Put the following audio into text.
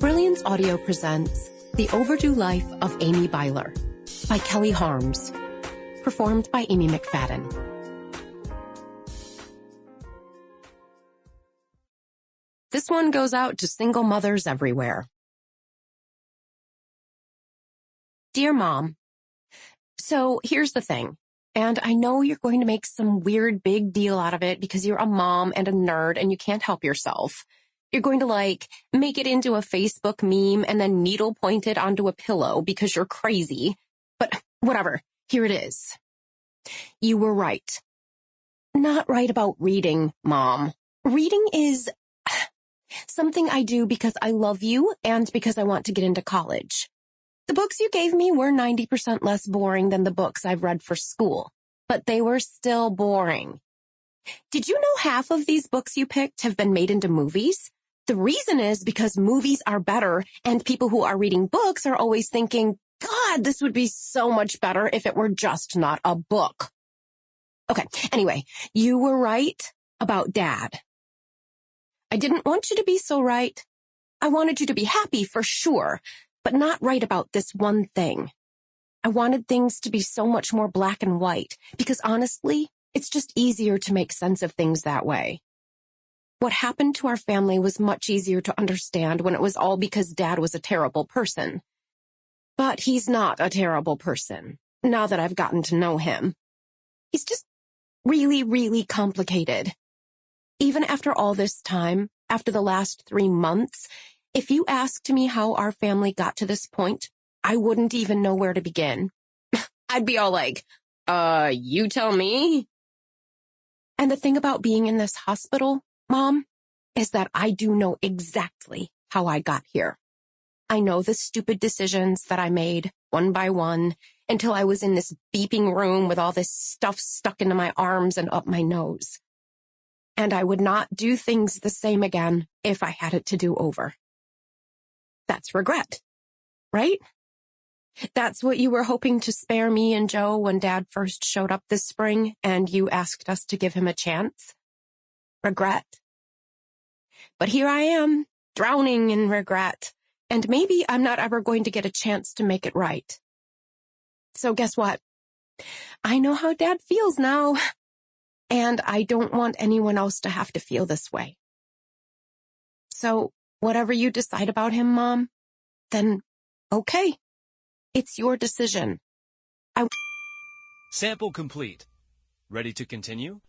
Brilliance Audio presents The Overdue Life of Amy Byler by Kelly Harms, performed by Amy Mcfadden. This one goes out to single mothers everywhere. Dear Mom, so here's the thing, and I know you're going to make some weird big deal out of it because you're a mom and a nerd and you can't help yourself. You're going to make it into a Facebook meme and then needle point it onto a pillow because you're crazy. But whatever, here it is. You were right. Not right about reading, Mom. Reading is something I do because I love you and because I want to get into college. The books you gave me were 90% less boring than the books I've read for school, but they were still boring. Did you know half of these books you picked have been made into movies? The reason is because movies are better, and people who are reading books are always thinking, God, this would be so much better if it were just not a book. Okay, anyway, you were right about Dad. I didn't want you to be so right. I wanted you to be happy for sure, but not right about this one thing. I wanted things to be so much more black and white, because honestly, it's just easier to make sense of things that way. What happened to our family was much easier to understand when it was all because Dad was a terrible person. But he's not a terrible person, now that I've gotten to know him. He's just really, really complicated. Even after all this time, after the last 3 months, if you asked me how our family got to this point, I wouldn't even know where to begin. I'd be all like, you tell me? And the thing about being in this hospital, Mom, is that I do know exactly how I got here. I know the stupid decisions that I made one by one until I was in this beeping room with all this stuff stuck into my arms and up my nose. And I would not do things the same again if I had it to do over. That's regret, right? That's what you were hoping to spare me and Joe when Dad first showed up this spring and you asked us to give him a chance. Regret. But here I am, drowning in regret, and maybe I'm not ever going to get a chance to make it right. So guess what? I know how Dad feels now, and I don't want anyone else to have to feel this way. So whatever you decide about him, Mom, then okay. It's your decision. Sample complete. Ready to continue?